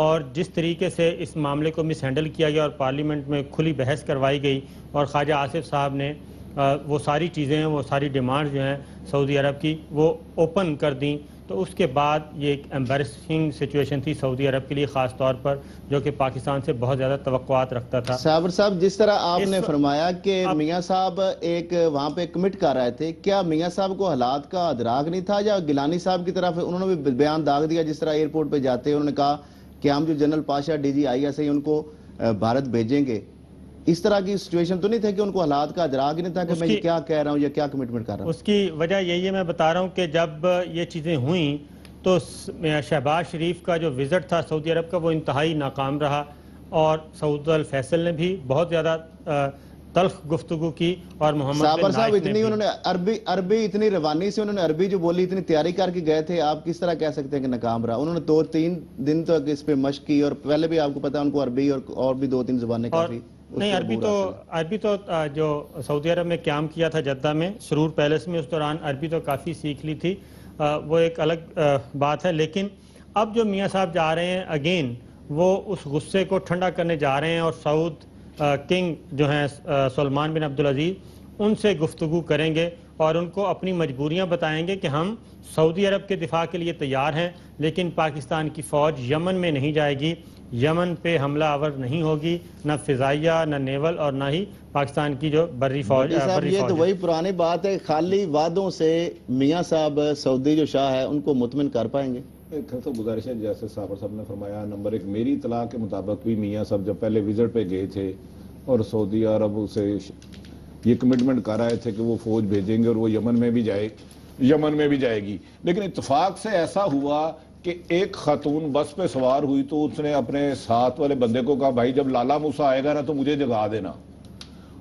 اور جس طریقے سے اس معاملے کو مس ہینڈل کیا گیا اور پارلیمنٹ میں کھلی بحث کروائی گئی اور خواجہ آصف صاحب نے وہ ساری چیزیں ہیں، وہ ساری ڈیمانڈ جو ہیں سعودی عرب کی وہ اوپن کر دیں، تو اس کے بعد یہ ایک ایمبیرسنگ سچویشن تھی سعودی عرب کے لیے، خاص طور پر جو کہ پاکستان سے بہت زیادہ توقعات رکھتا تھا۔ صابر صاحب، جس طرح آپ نے فرمایا کہ میاں صاحب ایک وہاں پہ کمٹ کر رہے تھے، کیا میاں صاحب کو حالات کا ادراک نہیں تھا، یا گیلانی صاحب کی طرف انہوں نے بھی بیان داغ دیا جس طرح ایئرپورٹ پہ جاتے انہوں نے کہا کہ ہم جو general Pasha D G I S I ان کو بھارت بھیجیں گے؟ اس طرح کی سچویشن تو نہیں تھا کہ ان کو حالات کا ادراک نہیں تھا کہ میں یہ کیا کہہ رہا ہوں یا کیا کمٹمنٹ کر رہا ہوں؟ اس کی وجہ یہی ہے، میں بتا رہا ہوں کہ جب یہ چیزیں ہوئیں تو شہباز شریف کا جو وزٹ تھا سعودی عرب کا وہ انتہائی ناکام رہا، اور سعود الفیصل نے بھی بہت زیادہ تلخ گفتگو کی، اور محمد بن صابر صاحب نائف نے اتنی انہوں نے عربی اتنی روانی سے انہوں نے عربی جو بولی اتنی تیاری کر کے گئے تھے، آپ کس طرح کہہ سکتے ہیں کہ ناکام رہا؟ انہوں نے 2-3 دن تک اس پہ مشق کی، اور پہلے بھی آپ کو پتا ان کو عربی اور بھی 2-3 زبانیں کافی نہیں، عربی تو جو سعودی عرب میں قیام کیا تھا جدہ میں سرور پیلس میں، اس دوران عربی تو کافی سیکھ لی تھی، وہ ایک الگ بات ہے۔ لیکن اب جو میاں صاحب جا رہے ہیں اگین وہ اس غصے کو ٹھنڈا کرنے جا رہے ہیں، اور سعود کنگ جو ہیں سلمان بن عبدالعزیز ان سے گفتگو کریں گے اور ان کو اپنی مجبوریاں بتائیں گے کہ ہم سعودی عرب کے دفاع کے لیے تیار ہیں، لیکن پاکستان کی فوج یمن میں نہیں جائے گی، یمن پہ حملہ آور نہیں ہوگی، نہ فضائیہ نہ نیول، اور نہ ہی پاکستان کی جو بری فوج یہ تو وہی پرانی بات ہے، خالی وعدوں سے میاں صاحب سعودی جو شاہ ہے ان کو مطمئن کر پائیں گے؟ ایک تو گزارش ہے جیسے صابر صاحب نے فرمایا، نمبر 1 میری اطلاع کے مطابق بھی میاں صاحب جب پہلے وزٹ پہ گئے تھے اور سعودی عرب سے یہ کمٹمنٹ کر رہے تھے کہ وہ فوج بھیجیں گے اور وہ یمن میں بھی جائے گی، لیکن اتفاق سے ایسا ہوا کہ ایک خاتون بس پہ سوار ہوئی تو اس نے اپنے ساتھ والے بندے کو کہا بھائی جب لالا موسیٰ آئے گا نا تو مجھے جگا دینا۔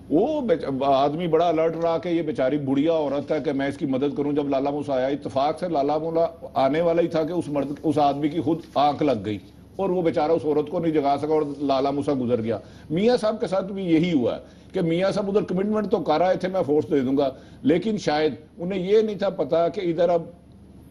وہ آدمی بڑا الرٹ رہا کہ یہ بیچاری بڑھیا عورت ہے کہ میں اس کی مدد کروں۔ جب لالا موسیٰ آیا، اتفاق سے لالا موسیٰ آنے والا ہی تھا کہ اس آدمی کی خود آنکھ لگ گئی اور وہ بیچارہ اس عورت کو نہیں جگا سکا اور لالا موسیٰ گزر گیا۔ میاں صاحب کے ساتھ بھی یہی ہوا ہے کہ میاں صاحب ادھر کمٹمنٹ تو کر رہے تھے میں فورس دے دوں گا، لیکن شاید انہیں یہ نہیں تھا پتا کہ ادھر اب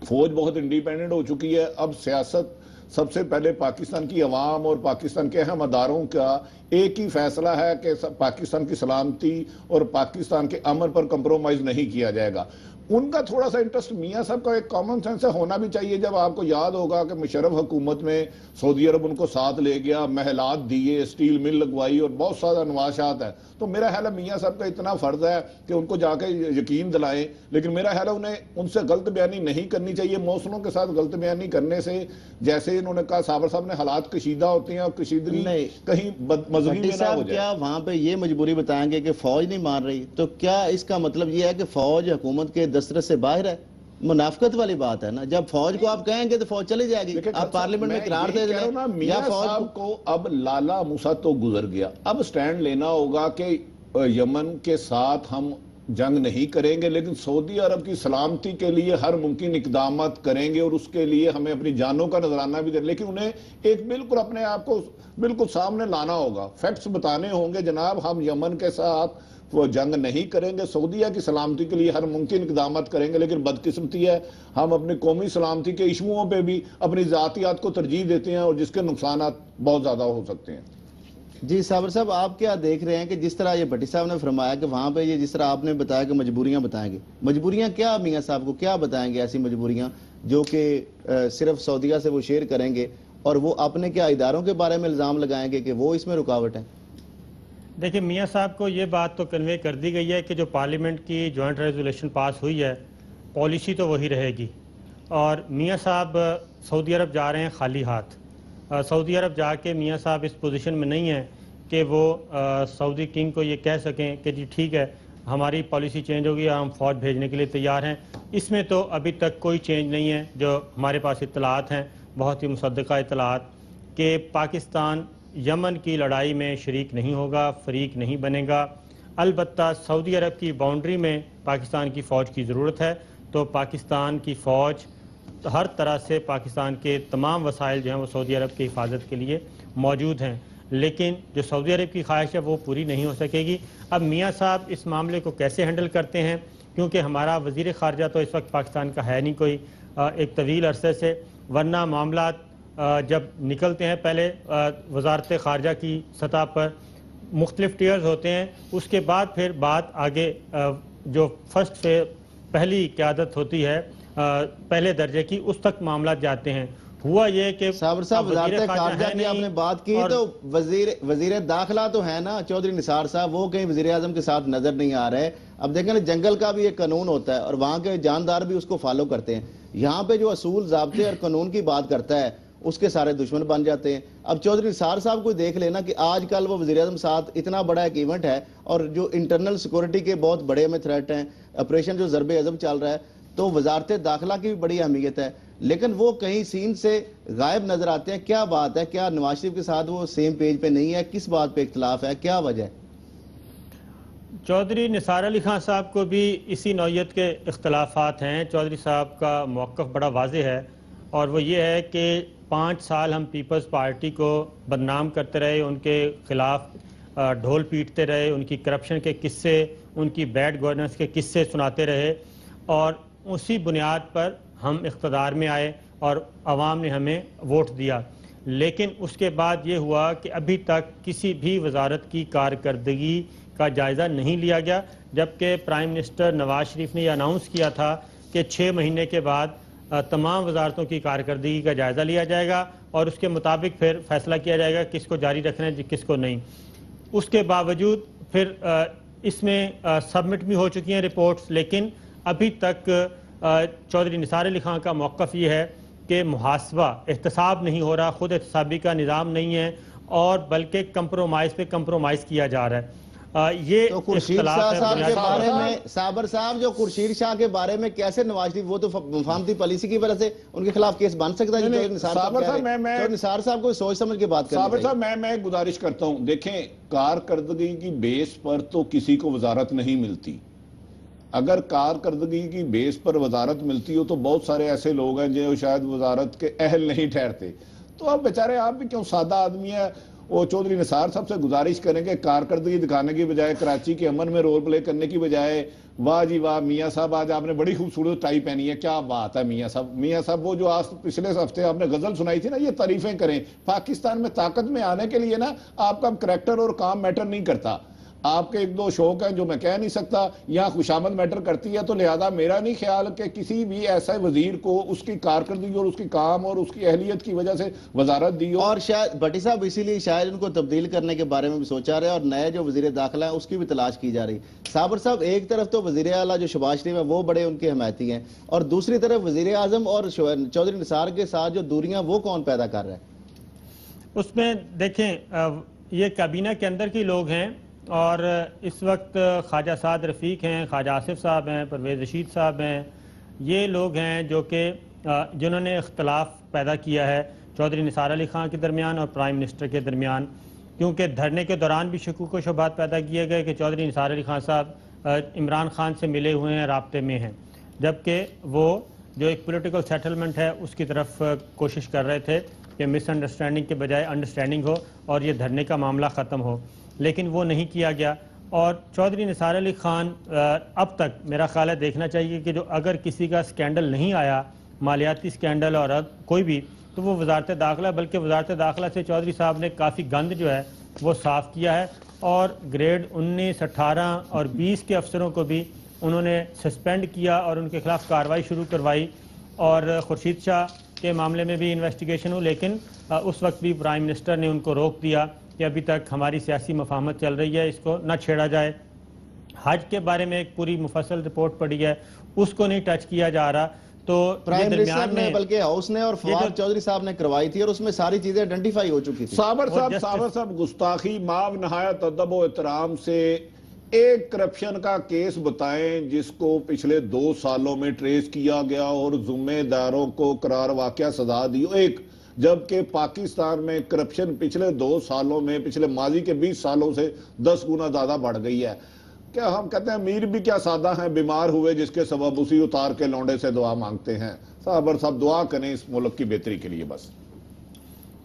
فوج بہت انڈیپینڈنٹ ہو چکی ہے۔ اب سیاست سب سے پہلے پاکستان کی عوام اور پاکستان کے اہم اداروں کا ایک ہی فیصلہ ہے کہ پاکستان کی سلامتی اور پاکستان کے امن پر کمپرومائز نہیں کیا جائے گا۔ ان کا تھوڑا سا انٹرسٹ میاں صاحب کا ایک کامن سینس ہونا بھی چاہیے۔ جب آپ کو یاد ہوگا کہ مشرف حکومت میں سعودی عرب ان کو ساتھ لے گیا، محلات دیے، سٹیل مل لگوائی اور بہت سارا نواشات ہے، تو میرا خیال ہے میاں صاحب کا اتنا فرض ہے کہ ان کو جا کے یقین دلائیں، لیکن میرا خیال ہے انہیں ان سے غلط بیانی نہیں کرنی چاہیے۔ موصلوں کے ساتھ غلط بیانی کرنے سے، جیسے انہوں نے کہا صابر صاحب نے، حالات کشیدہ ہوتے ہیں اور کشیدگی کہیں مذہبی میں نہ ہو جائے۔ کیا وہاں پہ یہ مجبوری بتائیں گے کہ فوج نہیں مان رہی، تو کیا اس کا مطلب یہ ہے کہ فوج حکومت کے دسترس سے باہر ہے؟ منافقت والی بات ہے نا، جب فوج کو آپ کہیں گے تو فوج چلی جائے گی۔ آپ پارلیمنٹ میں قرار دے دیں یا میاں صاحب کو اب لالا موسیٰ تو گزر گیا، اب سٹینڈ لینا ہوگا کہ یمن کے ساتھ ہم جنگ نہیں کریں گے، لیکن سعودی عرب کی سلامتی کے لیے ہر ممکن اقدامات کریں گے اور اس کے لیے ہمیں اپنی جانوں کا نذرانہ بھی دیں، لیکن انہیں ایک بالکل اپنے آپ کو بالکل سامنے لانا ہوگا، فیکٹس بتانے ہوں گے، جناب ہم یمن کے ساتھ وہ جنگ نہیں کریں گے، سعودیہ کی سلامتی کے لیے ہر ممکن اقدامات کریں گے، لیکن بدقسمتی ہے ہم اپنی قومی سلامتی کے ایشوؤں پہ بھی اپنی ذاتیات کو ترجیح دیتے ہیں اور جس کے نقصانات بہت زیادہ ہو سکتے ہیں۔ جی صابر صاحب، آپ کیا دیکھ رہے ہیں کہ جس طرح یہ بھٹی صاحب نے فرمایا کہ وہاں پہ یہ جس طرح آپ نے بتایا کہ مجبوریاں بتائیں گے، مجبوریاں کیا میاں صاحب کو کیا بتائیں گے ایسی مجبوریاں جو کہ صرف سعودیہ سے وہ شیئر کریں گے، اور وہ اپنے کیا اداروں کے بارے میں الزام لگائیں گے کہ وہ اس میں رکاوٹ ہیں؟ دیکھیں، میاں صاحب کو یہ بات تو کنوے کر دی گئی ہے کہ جو پارلیمنٹ کی جوائنٹ ریزولیشن پاس ہوئی ہے، پالیسی تو وہی رہے گی، اور میاں صاحب سعودی عرب جا رہے ہیں خالی ہاتھ۔ سعودی عرب جا کے میاں صاحب اس پوزیشن میں نہیں ہیں کہ وہ سعودی کنگ کو یہ کہہ سکیں کہ جی ٹھیک ہے ہماری پالیسی چینج ہوگی، ہم فوج بھیجنے کے لیے تیار ہیں۔ اس میں تو ابھی تک کوئی چینج نہیں ہے، جو ہمارے پاس اطلاعات ہیں، بہت ہی مصدقہ اطلاعات، کہ پاکستان یمن کی لڑائی میں شریک نہیں ہوگا، فریق نہیں بنے گا۔ البتہ سعودی عرب کی باؤنڈری میں پاکستان کی فوج کی ضرورت ہے، تو پاکستان کی فوج ہر طرح سے پاکستان کے تمام وسائل جو ہیں وہ سعودی عرب کی حفاظت کے لیے موجود ہیں، لیکن جو سعودی عرب کی خواہش ہے وہ پوری نہیں ہو سکے گی۔ اب میاں صاحب اس معاملے کو کیسے ہینڈل کرتے ہیں، کیونکہ ہمارا وزیر خارجہ تو اس وقت پاکستان کا ہے نہیں کوئی ایک طویل عرصے سے، ورنہ معاملات جب نکلتے ہیں پہلے وزارت خارجہ کی سطح پر مختلف ٹیئرز ہوتے ہیں، اس کے بعد پھر بات آگے جو فرسٹ سے پہلی قیادت ہوتی ہے پہلے درجے کی، اس تک معاملات جاتے ہیں۔ ہوا یہ کہ صابر صاحب وزارت خارجہ کی آپ نے بات کی تو وزیر داخلہ تو ہے نا چودھری نثار صاحب، وہ کہیں وزیر اعظم کے ساتھ نظر نہیں آ رہے۔ اب دیکھیں نا جنگل کا بھی ایک قانون ہوتا ہے اور وہاں کے جاندار بھی اس کو فالو کرتے ہیں، یہاں پہ جو اصول ضابطے اور قانون کی بات کرتا ہے اس کے سارے دشمن بن جاتے ہیں۔ اب چودھری نثار صاحب کو دیکھ لینا کہ آج کل وہ وزیر اعظم ساتھ اتنا بڑا ایک ایونٹ ہے اور جو انٹرنل سیکورٹی کے بہت بڑے ہمیں تھریٹ ہیں، آپریشن جو ضرب عضب چل رہا ہے، تو وزارت داخلہ کی بھی بڑی اہمیت ہے، لیکن وہ کہیں سین سے غائب نظر آتے ہیں۔ کیا بات ہے؟ کیا نواز شریف کے ساتھ وہ سیم پیج پہ نہیں ہے؟ کس بات پہ اختلاف ہے؟ کیا وجہ ہے؟ چودھری نثار علی خان صاحب کو بھی اسی نوعیت کے اختلافات ہیں۔ چودھری صاحب کا موقف بڑا واضح ہے اور وہ یہ ہے کہ 5 سال ہم پیپلز پارٹی کو بدنام کرتے رہے، ان کے خلاف ڈھول پیٹتے رہے، ان کی کرپشن کے قصے، ان کی بیڈ گورننس کے قصے سناتے رہے، اور اسی بنیاد پر ہم اقتدار میں آئے اور عوام نے ہمیں ووٹ دیا۔ لیکن اس کے بعد یہ ہوا کہ ابھی تک کسی بھی وزارت کی کارکردگی کا جائزہ نہیں لیا گیا، جبکہ پرائم منسٹر نواز شریف نے یہ اناؤنس کیا تھا کہ 6 مہینے کے بعد تمام وزارتوں کی کارکردگی کا جائزہ لیا جائے گا اور اس کے مطابق پھر فیصلہ کیا جائے گا کس کو جاری رکھنا ہے کس کو نہیں۔ اس کے باوجود پھر اس میں سبمٹ بھی ہو چکی ہیں رپورٹس، لیکن ابھی تک چودھری نثار علی خان کا موقف یہ ہے کہ محاسبہ احتساب نہیں ہو رہا، خود احتسابی کا نظام نہیں ہے اور بلکہ کمپرومائز پہ کمپرومائز کیا جا رہا ہے۔ یہ تو خورشید شاہ صاحب کے بارے میں صابر صاحب جو خورشید شاہ کے بارے میں کیسے نواز شریف، وہ تو مفاہمتی پالیسی کی وجہ سے ان کے خلاف کیس بن سکتا ہے؟ جو نثار صاحب کو سوچ سمجھ کے بات کریں۔ صابر صاحب میں گزارش کرتا ہوں، دیکھیں کارکردگی کی بیس پر تو کسی کو وزارت نہیں ملتی۔ اگر کارکردگی کی بیس پر وزارت ملتی ہو تو بہت سارے ایسے لوگ ہیں جو شاید وزارت کے اہل نہیں ٹھہرتے، تو اب بیچارے آپ بھی کیوں سادہ آدمی ہیں، وہ چودھری نثار صاحب سے گزارش کریں کہ کارکردگی دکھانے کی بجائے کراچی کے امن میں رول پلے کرنے کی بجائے، واہ جی واہ میاں صاحب آج آپ نے بڑی خوبصورت ٹائی پہنی ہے، کیا بات ہے میاں صاحب وہ جو آج پچھلے ہفتے آپ نے غزل سنائی تھی نا، یہ تعریفیں کریں۔ پاکستان میں طاقت میں آنے کے لیے نا آپ کا کریکٹر اور کام میٹر نہیں کرتا، آپ کے 1-2 شوق ہیں جو میں کہہ نہیں سکتا، یہاں خوشامد میٹر کرتی ہے، تو لہذا میرا نہیں خیال کہ کسی بھی ایسا وزیر کو اس کی کارکردگی اور اس کی کام اور اس کی اہلیت کی وجہ سے وزارت دی ہو۔ اور شاید بھٹی صاحب اسی لیے شاید ان کو تبدیل کرنے کے بارے میں بھی سوچا رہے اور نئے جو وزیر داخلہ ہیں اس کی بھی تلاش کی جا رہی۔ صابر صاحب ایک طرف تو وزیر اعلیٰ جو شہباز شریف ہے وہ بڑے ان کے حمایتی ہیں، اور دوسری طرف وزیر اعظم اور چودھری نثار کے ساتھ جو دوریاں وہ کون پیدا کر رہا ہے؟ اس میں دیکھیں یہ کابینہ کے اندر کے لوگ ہیں، اور اس وقت خواجہ سعد رفیق ہیں، خواجہ آصف صاحب ہیں، پرویز رشید صاحب ہیں، یہ لوگ ہیں جو کہ جنہوں نے اختلاف پیدا کیا ہے چودھری نثار علی خان کے درمیان اور پرائم منسٹر کے درمیان، کیونکہ دھرنے کے دوران بھی شکوک و شبہات پیدا کیے گئے کہ چودھری نثار علی خان صاحب عمران خان سے ملے ہوئے ہیں، رابطے میں ہیں، جبکہ وہ جو ایک پولیٹیکل سیٹلمنٹ ہے اس کی طرف کوشش کر رہے تھے کہ مس انڈرسٹینڈنگ کے بجائے انڈرسٹینڈنگ ہو اور یہ دھرنے کا معاملہ ختم ہو، لیکن وہ نہیں کیا گیا۔ اور چودھری نثار علی خان اب تک میرا خیال ہے دیکھنا چاہیے کہ جو اگر کسی کا سکینڈل نہیں آیا، مالیاتی سکینڈل اور کوئی بھی، تو وہ وزارت داخلہ، بلکہ وزارت داخلہ سے چودھری صاحب نے کافی گند جو ہے وہ صاف کیا ہے، اور گریڈ 19، 18 اور 20 کے افسروں کو بھی انہوں نے سسپینڈ کیا اور ان کے خلاف کارروائی شروع کروائی، اور خورشید شاہ کے معاملے میں بھی انویسٹیگیشن ہو، لیکن اس وقت بھی پرائم منسٹر نے ان کو روک دیا کہ ابھی تک ہماری سیاسی مفاہمت چل رہی ہے، اس کو نہ چھیڑا جائے۔ حج کے بارے میں ایک پوری مفصل رپورٹ پڑی ہے، اس کو نہیں ٹچ کیا جا رہا، تو پرائم منسٹر نے بلکہ ہاؤس نے اور فواد چودھری صاحب نے کروائی تھی اور اس میں ساری چیزیں آئیڈینٹیفائی ہو چکی تھی۔ صابر صاحب گستاخی معاف نہایت ادب و احترام سے ایک کرپشن کا کیس بتائیں جس کو پچھلے 2 سالوں میں ٹریس کیا گیا اور ذمہ داروں کو قرار واقعہ سزا دی ہو، ایک، جبکہ پاکستان میں کرپشن پچھلے 2 سالوں میں، پچھلے ماضی کے 20 سالوں سے 10 گنا زیادہ بڑھ گئی ہے۔ کیا ہم کہتے ہیں امیر بھی کیا سادہ ہیں، بیمار ہوئے جس کے سبب اسی اتار کے لونڈے سے دعا مانگتے ہیں۔ صابر صاحب دعا کریں اس ملک کی بہتری کے لیے بس۔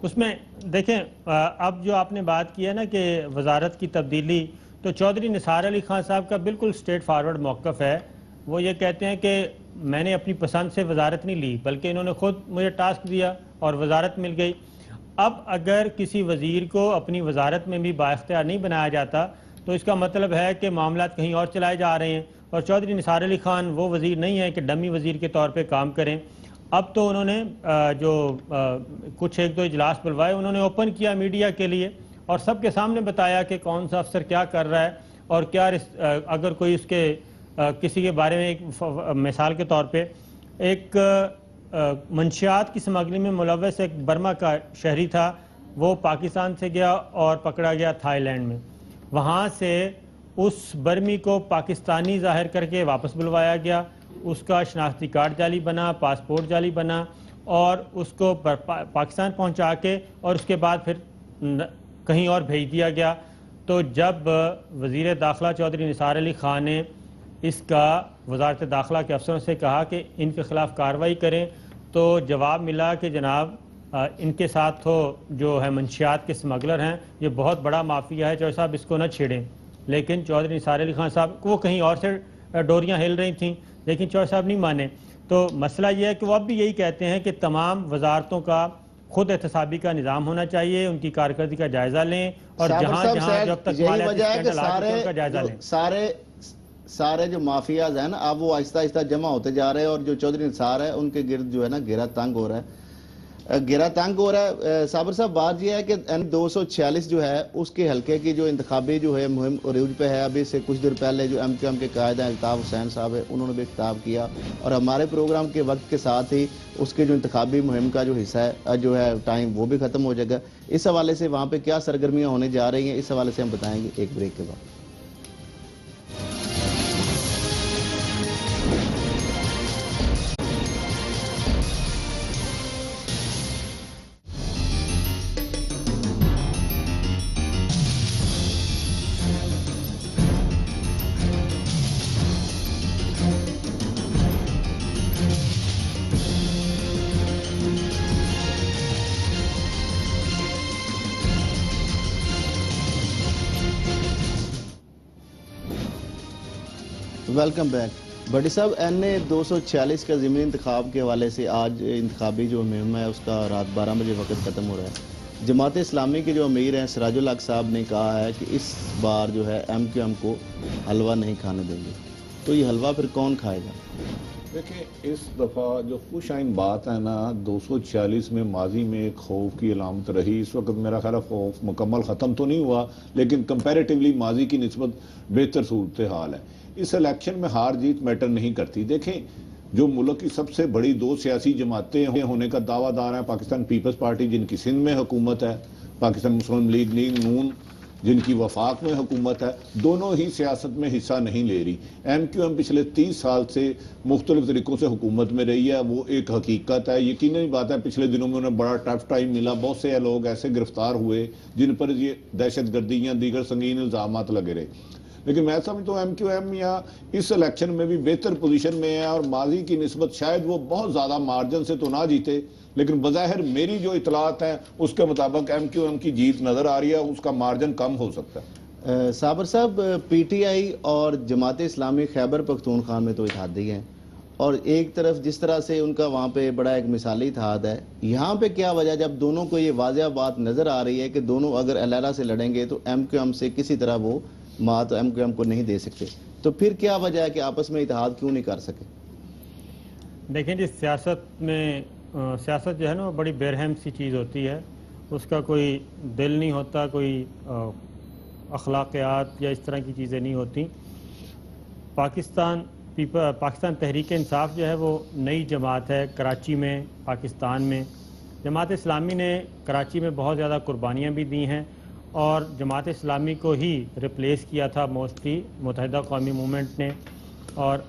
اس میں دیکھیں اب جو آپ نے بات کی ہے نا کہ وزارت کی تبدیلی، تو چودھری نثار علی خان صاحب کا بالکل سٹریٹ فارورڈ موقف ہے، وہ یہ کہتے ہیں کہ میں نے اپنی پسند سے وزارت نہیں لی، بلکہ انہوں نے خود مجھے ٹاسک دیا اور وزارت مل گئی۔ اب اگر کسی وزیر کو اپنی وزارت میں بھی بااختیار نہیں بنایا جاتا تو اس کا مطلب ہے کہ معاملات کہیں اور چلائے جا رہے ہیں، اور چودھری نثار علی خان وہ وزیر نہیں ہے کہ ڈمی وزیر کے طور پہ کام کریں۔ اب تو انہوں نے جو کچھ ایک دو اجلاس بلوائے، انہوں نے اوپن کیا میڈیا کے لیے اور سب کے سامنے بتایا کہ کون سا افسر کیا کر رہا ہے، اور کیا اگر کوئی اس کے کسی کے بارے میں ایک مثال کے طور پہ ایک منشیات کی سمگلنگ میں ملوث ایک برما کا شہری تھا، وہ پاکستان سے گیا اور پکڑا گیا تھائی لینڈ میں، وہاں سے اس برمی کو پاکستانی ظاہر کر کے واپس بلوایا گیا، اس کا شناختی کارڈ جعلی بنا، پاسپورٹ جعلی بنا، اور اس کو پاکستان پہنچا کے اور اس کے بعد پھر کہیں اور بھیج دیا گیا۔ تو جب وزیر داخلہ چودھری نثار علی خان نے اس کا وزارت داخلہ کے افسروں سے کہا کہ ان کے خلاف کارروائی کریں، تو جواب ملا کہ جناب ان کے ساتھ تو جو ہے منشیات کے سمگلر ہیں، یہ بہت بڑا مافیا ہے، چودھری صاحب اس کو نہ چھیڑیں۔ لیکن چودھری نثار علی خان صاحب وہ کہیں اور سے ڈوریاں ہل رہی تھیں، لیکن چودھری صاحب نہیں مانے۔ تو مسئلہ یہ ہے کہ وہ اب بھی یہی کہتے ہیں کہ تمام وزارتوں کا خود احتسابی کا نظام ہونا چاہیے، ان کی کارکردگی کا جائزہ لیں، اور جہاں جہاں جب تک یہی وجہ ہے کہ ان کا جائزہ لیں۔ سارے جو مافیاز ہیں نا، اب وہ آہستہ آہستہ جمع ہوتے جا رہے ہیں، اور جو چودھری نثار ہے ان کے گرد جو ہے نا گھیرا تنگ ہو رہا ہے۔ صابر صاحب، بات یہ ہے کہ 246 جو ہے اس کے حلقے کی جو انتخابی جو ہے مہم عروج پہ ہے۔ ابھی سے کچھ دیر پہلے جو ایم کے قائد ہیں الطاف حسین صاحب ہے، انہوں نے بھی خطاب کیا، اور ہمارے پروگرام کے وقت کے ساتھ ہی اس کے جو انتخابی مہم کا جو حصہ ہے جو ہے ٹائم وہ بھی ختم ہو جائے گا۔ اس حوالے سے وہاں پہ کیا سرگرمیاں ہونے جا رہی ہیں، اس حوالے سے ہم بتائیں گے ایک بریک کے بعد۔ Welcome back. بھٹی صاحب، NA-246 کا ضمنی انتخاب کے حوالے سے آج انتخابی جو مہم ہے اس کا رات 12 بجے وقت ختم ہو رہا ہے۔ جماعت اسلامی کے جو امیر ہیں سراج الحق صاحب نے کہا ہے کہ اس بار جو ہے MQM کو حلوہ نہیں کھانے دیں گے، تو یہ حلوہ پھر کون کھائے گا؟ دیکھیں، اس دفعہ جو خوش آئند بات ہے نا، 246 میں ماضی میں ایک خوف کی علامت رہی۔ اس وقت میرا خیال ہے خوف مکمل ختم تو نہیں ہوا، لیکن کمپیریٹیولی ماضی کی نسبت بہتر صورتحال ہے۔ اس الیکشن میں ہار جیت میٹر نہیں کرتی۔ دیکھیں، جو ملک کی سب سے بڑی دو سیاسی جماعتیں ہونے کا دعویٰ دار ہیں، پاکستان پیپلز پارٹی جن کی سندھ میں حکومت ہے، پاکستان مسلم لیگ نون جن کی وفاق میں حکومت ہے، دونوں ہی سیاست میں حصہ نہیں لے رہی۔ MQM پچھلے 30 سال سے مختلف طریقوں سے حکومت میں رہی ہے، وہ ایک حقیقت ہے۔ یقینی بات ہے پچھلے دنوں میں انہیں بڑا ٹف ٹائم ملا، بہت سے لوگ ایسے گرفتار ہوئے جن پر یہ دہشت گردی یا دیگر سنگین الزامات لگے رہے، لیکن میں سمجھتا ہوں MQM یا اس الیکشن میں بھی بہتر پوزیشن میں ہے، اور ماضی کی نسبت شاید وہ بہت زیادہ مارجن سے تو نہ جیتے، لیکن بظاہر میری جو اطلاعات ہیں اس کے مطابق MQM کی جیت نظر آ رہی ہے، اس کا مارجن کم ہو سکتا ہے۔ صابر صاحب، PTI اور جماعت اسلامی خیبر پختونخوا میں تو اتحادی ہیں، اور ایک طرف جس طرح سے ان کا وہاں پہ بڑا ایک مثالی اتحاد ہے، یہاں پہ کیا وجہ جب دونوں کو یہ واضح بات نظر آ رہی ہے کہ دونوں اگر علیحدہ سے لڑیں گے تو MQM سے کسی طرح وہ مات MQM کو نہیں دے سکتے، تو پھر کیا وجہ ہے کہ آپس میں اتحاد کیوں نہیں کر سکے؟ دیکھیں جی، سیاست جو ہے نا وہ بڑی بےرحم سی چیز ہوتی ہے، اس کا کوئی دل نہیں ہوتا، کوئی اخلاقیات یا اس طرح کی چیزیں نہیں ہوتی۔ پاکستان تحریک انصاف جو ہے وہ نئی جماعت ہے کراچی میں، پاکستان میں۔ جماعت اسلامی نے کراچی میں بہت زیادہ قربانیاں بھی دی ہیں، اور جماعت اسلامی کو ہی ریپلیس کیا تھا موسٹلی متحدہ قومی موومنٹ نے، اور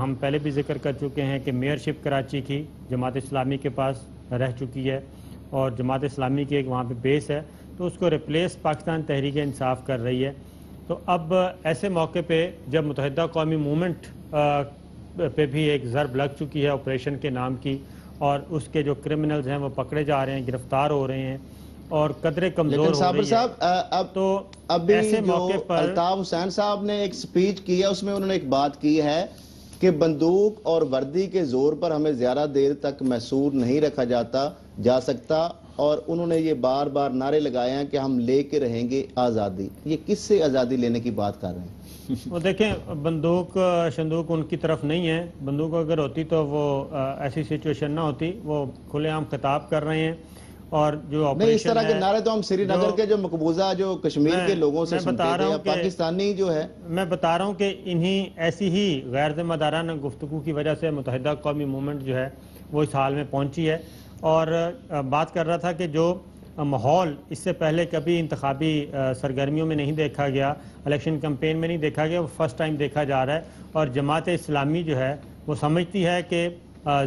ہم پہلے بھی ذکر کر چکے ہیں کہ میئرشپ کراچی کی جماعت اسلامی کے پاس رہ چکی ہے، اور جماعت اسلامی کی ایک وہاں پہ بیس ہے، تو اس کو ریپلیس پاکستان تحریک انصاف کر رہی ہے۔ تو اب ایسے موقع پہ جب متحدہ قومی موومنٹ پہ بھی ایک ضرب لگ چکی ہے آپریشن کے نام کی، اور اس کے جو کرمنلز ہیں وہ پکڑے جا رہے ہیں، گرفتار ہو رہے ہیں، اور قدرے کمزور ہو رہی ہے۔ تو ابھی ایسے جو موقع پر الطاف حسین صاحب نے ایک سپیچ کی ہے، اس میں انہوں نے ایک بات کی ہے کہ بندوق اور وردی کے زور پر ہمیں زیادہ دیر تک محصور نہیں رکھا جا سکتا، اور انہوں نے یہ بار بار نعرے لگائے ہیں کہ ہم لے کے رہیں گے آزادی. یہ کس سے آزادی لینے کی بات کر رہے ہیں؟ وہ دیکھیں، بندوق شندوق ان کی طرف نہیں ہے. بندوق اگر ہوتی تو وہ ایسی سچویشن نہ ہوتی. وہ کھلے عام خطاب کر رہے ہیں، اور جو نہیں، اس طرح کے نعرے تو ہم سری نگر کے جو مقبوضہ جو کشمیر کے لوگوں سے سنتے تھے. پاکستانی جو ہے، میں بتا رہا ہوں کہ انہی ایسی ہی غیر ذمہ دارانہ گفتگو کی وجہ سے متحدہ قومی موومنٹ جو ہے وہ اس حال میں پہنچی ہے. اور بات کر رہا تھا کہ جو ماحول اس سے پہلے کبھی انتخابی سرگرمیوں میں نہیں دیکھا گیا، الیکشن کمپین میں نہیں دیکھا گیا، وہ فرسٹ ٹائم دیکھا جا رہا ہے. اور جماعت اسلامی جو ہے وہ سمجھتی ہے کہ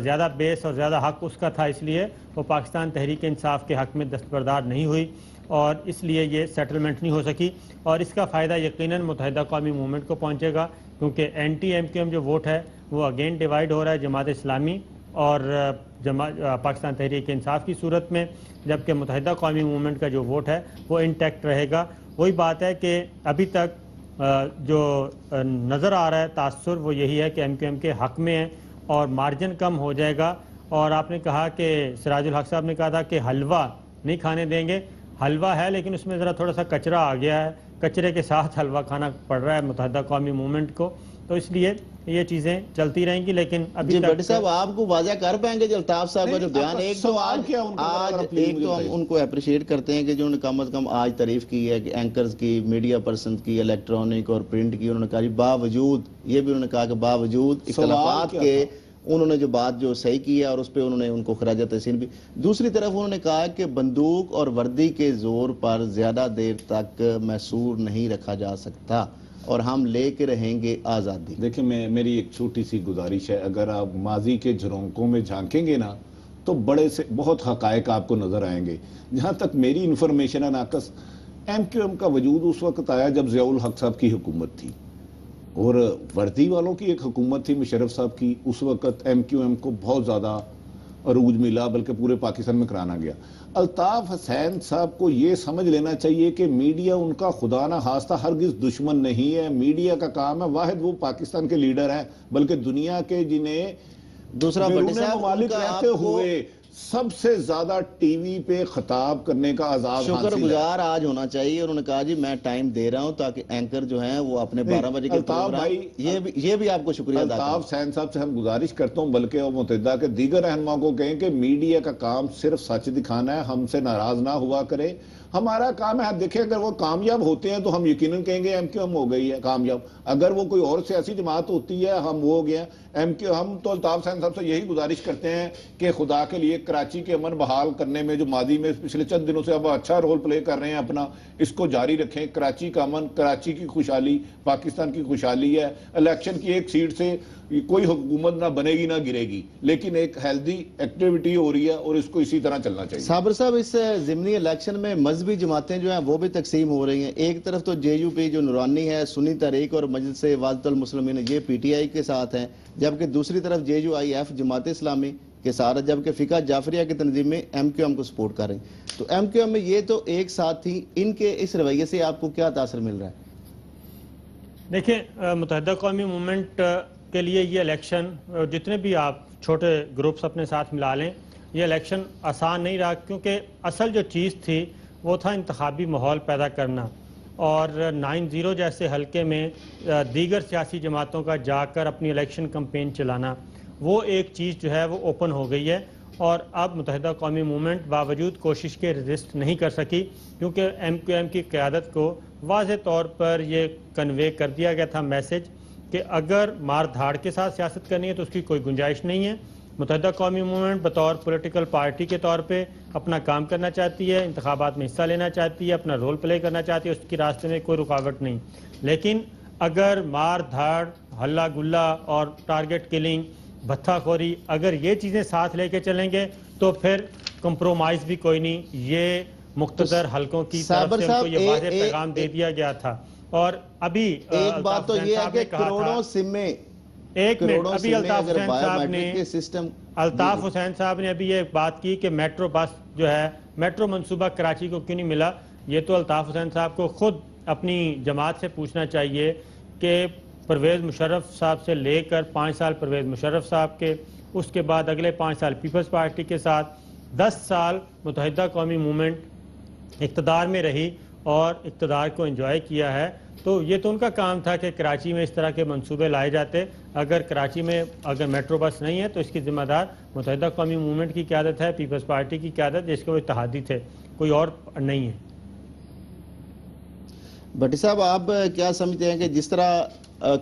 زیادہ بیس اور زیادہ حق اس کا تھا، اس لیے وہ پاکستان تحریک انصاف کے حق میں دستبردار نہیں ہوئی، اور اس لیے یہ سیٹلمنٹ نہیں ہو سکی. اور اس کا فائدہ یقیناً متحدہ قومی موومنٹ کو پہنچے گا، کیونکہ اینٹی ایم کیو ایم جو ووٹ ہے وہ اگین ڈیوائیڈ ہو رہا ہے جماعت اسلامی اور پاکستان تحریک انصاف کی صورت میں، جبکہ متحدہ قومی موومنٹ کا جو ووٹ ہے وہ انٹیکٹ رہے گا. وہی بات ہے کہ ابھی تک جو نظر آ رہا ہے تاثر وہ یہی ہے کہ ایم کیو ایم کے حق میں ہے اور مارجن کم ہو جائے گا. اور آپ نے کہا کہ سراج الحق صاحب نے کہا تھا کہ حلوہ نہیں کھانے دیں گے. حلوہ ہے لیکن اس میں ذرا تھوڑا سا کچرا آ گیا ہے، کچرے کے ساتھ حلوہ کھانا پڑ رہا ہے متحدہ قومی موومنٹ کو. تو اس لیے یہ چیزیں چلتی رہیں گی. لیکن ابھی بھٹی صاحب آپ کو واضح کر پائیں گے جو الطاف صاحب کا جو بیان، ایک تو ہم ان کو اپریشیٹ کرتے ہیں کہ جو انہوں نے کم از کم آج تعریف کی ہے کہ اینکرز کی، میڈیا پرسنز کی، الیکٹرانک اور پرنٹ کی، انہوں نے کہا باوجود، یہ بھی انہوں نے کہا کہ باوجود اختلافات کے انہوں نے جو بات جو صحیح کی ہے، اور اس پہ انہوں نے ان کو خراج تحسین بھی. دوسری طرف انہوں نے کہا کہ بندوق اور وردی کے زور پر زیادہ دیر تک محصور نہیں رکھا جا سکتا اور ہم لے کے رہیں گے آزادی. دیکھیں، میری ایک چھوٹی سی گزارش ہے، اگر آپ ماضی کے جھرونکوں میں جھانکیں گے نا تو بڑے سے بہت حقائق آپ کو نظر آئیں گے. جہاں تک میری انفارمیشن ہے ناقص، ایم کیو ایم کا وجود اس وقت آیا جب ضیاء الحق صاحب کی حکومت تھی، اور وردی والوں کی ایک حکومت تھی مشرف صاحب کی. اس وقت ایم کیو ایم کو بہت زیادہ عروج ملا، بلکہ پورے پاکستان میں کرانا گیا. الطاف حسین صاحب کو یہ سمجھ لینا چاہیے کہ میڈیا ان کا خدا نہ خواستہ ہرگز دشمن نہیں ہے. میڈیا کا کام ہے، واحد وہ پاکستان کے لیڈر ہیں، بلکہ دنیا کے جنہیں دوسرا بیرون ممالک رہتے ہوئے سب سے زیادہ ٹی وی پہ خطاب کرنے کا عذاب شکر گزار آج ہونا چاہیے. انہوں نے کہا جی میں ٹائم دے رہا ہوں تاکہ اینکر جو ہیں وہ اپنے 12 بجے کے پروگرام، یہ بھی آپ کو شکریہ ادا کرتا ہوں. الطاف حسین صاحب سے ہم گزارش کرتا ہوں، بلکہ وہ متحدہ کے دیگر رہنماؤں کو کہیں کہ میڈیا کا کام صرف سچ دکھانا ہے، ہم سے ناراض نہ ہوا کرے. ہمارا کام ہے، دیکھیں اگر وہ کامیاب ہوتے ہیں تو ہم یقیناً کہیں گے ایم کیو ایم ہو گئی ہے کامیاب. اگر وہ کوئی اور سیاسی جماعت ہوتی ہے ہم وہ ہو گئے ہیں ایم کیو. ہم تو الطاف حسین صاحب سے یہی گزارش کرتے ہیں کہ خدا کے لیے کراچی کے امن بحال کرنے میں جو ماضی میں پچھلے چند دنوں سے اب اچھا رول پلے کر رہے ہیں اپنا، اس کو جاری رکھیں. کراچی کا امن، کراچی کی خوشحالی پاکستان کی خوشحالی ہے. الیکشن کی ایک سیٹ سے کوئی حکومت نہ بنے گی نہ گرے گی، لیکن ایک ہیلدی ایکٹیویٹی ہو رہی ہے اور اس کو اسی طرح چلنا چاہیے. صابر صاحب، اس ضمنی الیکشن میں مذہبی جماعتیں جو ہیں وہ بھی تقسیم ہو رہی ہیں. ایک طرف تو جے یو پی جو نورانی ہے، سنی تحریک اور مجلس وحدت المسلمین، یہ پی ٹی آئی کے ساتھ ہیں، جبکہ دوسری طرف جے you I F Jamaat Islami کے ساتھ، جبکہ فقہ جعفریہ کی تنظیم میں ایم کیو ایم کو سپورٹ کر رہے ہیں. تو ایم کیو ایم میں یہ تو ایک ساتھ تھی، ان کے اس رویے سے آپ کو کیا تاثر مل رہا ہے؟ دیکھیں، متحدہ قومی موومنٹ کے لیے یہ الیکشن، جتنے بھی آپ چھوٹے گروپس اپنے ساتھ ملا لیں، یہ الیکشن آسان نہیں رہا، کیونکہ اصل جو چیز تھی وہ تھا انتخابی ماحول پیدا کرنا. اور 9-0 جیسے حلقے میں دیگر سیاسی جماعتوں کا جا کر اپنی الیکشن کمپین چلانا، وہ ایک چیز جو ہے وہ اوپن ہو گئی ہے. اور اب متحدہ قومی موومنٹ باوجود کوشش کے ریزسٹ نہیں کر سکی، کیونکہ ایم کیو ایم کی قیادت کو واضح طور پر یہ کنوے کر دیا گیا تھا میسج کہ اگر مار دھاڑ کے ساتھ سیاست کرنی ہے تو اس کی کوئی گنجائش نہیں ہے. متحدہ قومی موومنٹ بطور پولیٹیکل پارٹی کے طور پہ اپنا کام کرنا چاہتی ہے، انتخابات میں حصہ لینا چاہتی ہے، اپنا رول پلے کرنا چاہتی ہے، اس کی راستے میں کوئی رکاوٹ نہیں. لیکن اگر مار دھاڑ، ہلا گلا اور ٹارگٹ کلنگ، بھتہ خوری، اگر یہ چیزیں ساتھ لے کے چلیں گے تو پھر کمپرومائز بھی کوئی نہیں. یہ مقتدر حلقوں کی طرف سے ان کو یہ واضح پیغام دے دیا گیا تھا. اور ابھی ایک بات تو یہ ہے کہ کروڑوں سمیں، ایک منٹ، ابھی الطاف حسین صاحب نے ابھی یہ بات کی کہ میٹرو بس جو ہے، میٹرو منصوبہ کراچی کو کیوں نہیں ملا. یہ تو الطاف حسین صاحب کو خود اپنی جماعت سے پوچھنا چاہیے کہ پرویز مشرف صاحب سے لے کر 5 سال پرویز مشرف صاحب کے، اس کے بعد اگلے 5 سال پیپلز پارٹی کے ساتھ، 10 سال متحدہ قومی موومنٹ اقتدار میں رہی اور اقتدار کو انجوائے کیا ہے. تو یہ تو ان کا کام تھا کہ کراچی میں اس طرح کے منصوبے لائے جاتے. اگر کراچی میں اگر میٹرو بس نہیں ہے تو اس کی ذمہ دار متحدہ قومی موومنٹ کی قیادت ہے، پیپلز پارٹی کی قیادت، جس کے وہ اتحادی تھے، کوئی اور نہیں ہے. بھٹی صاحب، آپ کیا سمجھتے ہیں کہ جس طرح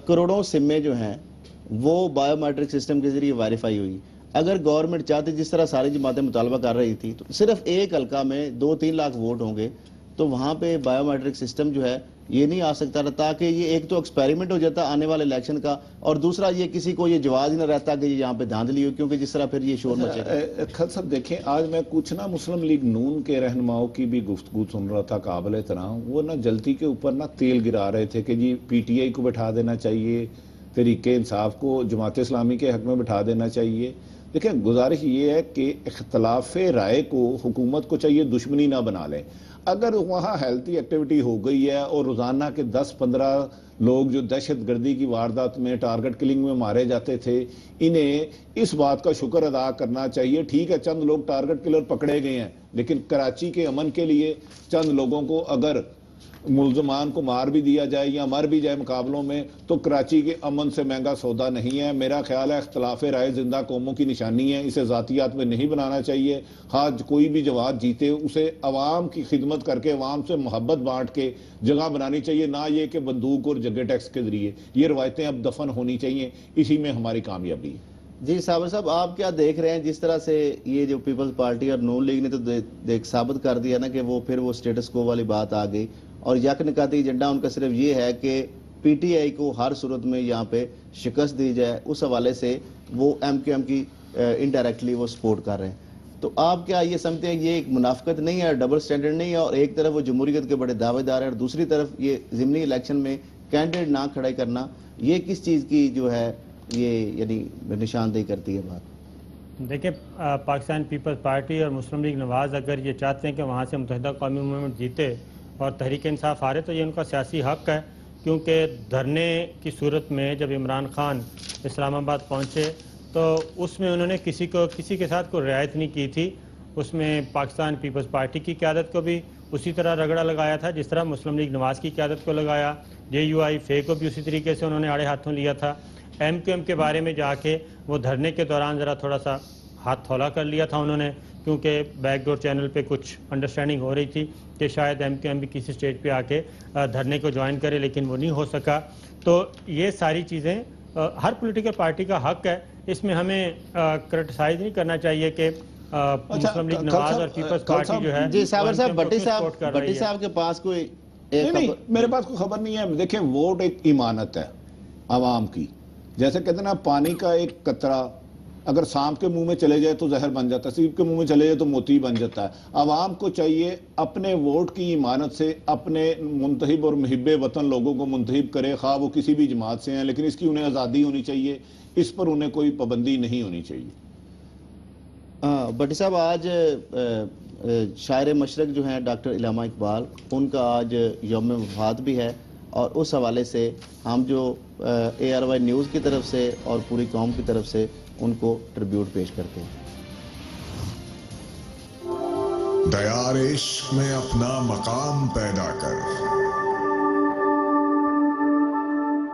کروڑوں سمیں جو ہیں وہ بایو میٹرک سسٹم کے ذریعے ویریفائی ہوئی، اگر گورنمنٹ چاہتی جس طرح ساری جماعتیں مطالبہ کر رہی تھی تو صرف ایک حلقہ میں 2-3 لاکھ ووٹ ہوں گے، تو وہاں پہ بایو میٹرک سسٹم جو ہے یہ نہیں آ سکتا تھا، تاکہ یہ ایک تو ایکسپیریمنٹ ہو جاتا آنے والے الیکشن کا، اور دوسرا یہ کسی کو یہ جواز ہی نہ رہتا کہ یہ یہاں پہ دھاندلی ہو، کیونکہ جس طرح پھر یہ شور مچے گا. خالد صاحب دیکھیں، آج میں کچھ نا مسلم لیگ نون کے رہنماؤں کی بھی گفتگو سن رہا تھا قابل احترام. وہ نا جلتی کے اوپر نا تیل گرا رہے تھے کہ جی پی ٹی آئی کو بٹھا دینا چاہیے، تحریک انصاف کو جماعت اسلامی کے حق میں بٹھا دینا چاہیے. دیکھیں، گزارش یہ ہے کہ اختلاف رائے کو حکومت کو چاہیے دشمنی نہ بنا لیں. اگر وہاں ہیلتھی ایکٹیویٹی ہو گئی ہے اور روزانہ کے 10-15 لوگ جو دہشت گردی کی واردات میں ٹارگٹ کلنگ میں مارے جاتے تھے، انہیں اس بات کا شکر ادا کرنا چاہیے. ٹھیک ہے چند لوگ ٹارگٹ کلر پکڑے گئے ہیں، لیکن کراچی کے امن کے لیے چند لوگوں کو اگر ملزمان کو مار بھی دیا جائے یا مر بھی جائے مقابلوں میں، تو کراچی کے امن سے مہنگا سودا نہیں ہے. میرا خیال ہے اختلاف رائے زندہ قوموں کی نشانی ہے، اسے ذاتیات میں نہیں بنانا چاہیے. ہاں، کوئی بھی جماعت جیتے اسے عوام کی خدمت کر کے، عوام سے محبت بانٹ کے جگہ بنانی چاہیے، نہ یہ کہ بندوق اور جگہ ٹیکس کے ذریعے. یہ روایتیں اب دفن ہونی چاہیے، اسی میں ہماری کامیابی ہے. جی صابر صاحب، آپ کیا دیکھ رہے ہیں جس طرح سے یہ جو پیپلز پارٹی اور نون لیگ نے تو ثابت کر دیا نا کہ وہ پھر وہ سٹیٹس کو والی بات آ گئی، اور یک نکاتی ایجنڈا ان کا صرف یہ ہے کہ پی ٹی آئی کو ہر صورت میں یہاں پہ شکست دی جائے. اس حوالے سے وہ ایم کیو ایم کی انڈائریکٹلی وہ سپورٹ کر رہے ہیں. تو آپ کیا یہ سمجھتے ہیں یہ ایک منافقت نہیں ہے، ڈبل سٹینڈرڈ نہیں ہے، اور ایک طرف وہ جمہوریت کے بڑے دعوے دار ہیں اور دوسری طرف یہ ضمنی الیکشن میں کینڈیڈیٹ نہ کھڑا کرنا، یہ کس چیز کی جو ہے یہ یعنی نشاندہی کرتی ہے بات؟ دیکھیں، پاکستان پیپلز پارٹی اور مسلم لیگ نواز اگر یہ چاہتے ہیں کہ وہاں سے متحدہ قومی موومنٹ جیتے اور تحریک انصاف ہارے، تو یہ ان کا سیاسی حق ہے. کیونکہ دھرنے کی صورت میں جب عمران خان اسلام آباد پہنچے تو اس میں انہوں نے کسی کے ساتھ کوئی رعایت نہیں کی تھی. اس میں پاکستان پیپلز پارٹی کی قیادت کو بھی اسی طرح رگڑا لگایا تھا جس طرح مسلم لیگ نواز کی قیادت کو لگایا. جے یو آئی فے کو بھی اسی طریقے سے انہوں نے آڑے ہاتھوں لیا تھا. ایم کیو ایم کے بارے میں جا کے وہ دھرنے کے دوران ذرا تھوڑا سا ہاتھ تھولا کر لیا تھا انہوں نے، کیونکہ بیک ڈور چینل پہ کچھ انڈرسٹینڈنگ ہو رہی تھی کہ شاید ایم کیو ایم بھی کسی سٹیج پہ آ کے دھرنے کو جوائن کرے، لیکن وہ نہیں ہو سکا. تو یہ ساری چیزیں ہر پولیٹیکل پارٹی کا حق ہے، اس میں ہمیں کرٹیسائز نہیں کرنا چاہیے کہ مسلم لیگ نواز اور پیپلز پارٹی جو ہے. جی صابر صاحب، بھٹی صاحب کے پاس کوئی نہیں، میرے پاس کوئی خبر نہیں ہے. دیکھیں، ووٹ ایک ایمانت ہے عوام کی. جیسے کہتے ہیں نا، پانی کا ایک قطرہ اگر سانپ کے منہ میں چلے جائے تو زہر بن جاتا ہے، سیب کے منہ میں چلے جائے تو موتی بن جاتا ہے. عوام کو چاہیے اپنے ووٹ کی ایمانت سے اپنے منتخب اور محب وطن لوگوں کو منتخب کرے، خواہ وہ کسی بھی جماعت سے ہیں، لیکن اس کی انہیں آزادی ہونی چاہیے، اس پر انہیں کوئی پابندی نہیں ہونی چاہیے. بھٹی صاحب، آج شاعر مشرق جو ہیں ڈاکٹر علامہ اقبال، ان کا آج یوم وفات بھی ہے، اور اس حوالے سے ہم جو اے آر وائی نیوز کی طرف سے اور پوری قوم کی طرف سے ان کو ٹریبیوٹ پیش کرتے ہیں. دیار عشق میں اپنا مقام پیدا کر،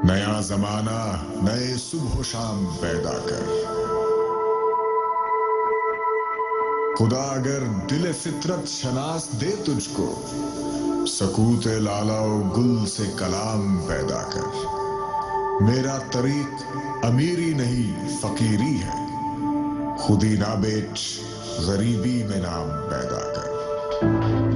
نیا زمانہ نئے صبح و شام پیدا کر. خدا اگر دل فطرت شناس دے تجھ کو، سکوت لالا و گل سے کلام پیدا کر. میرا طریق امیری نہیں فقیری ہے، خودی نہ بیچ غریبی میں نام پیدا کر.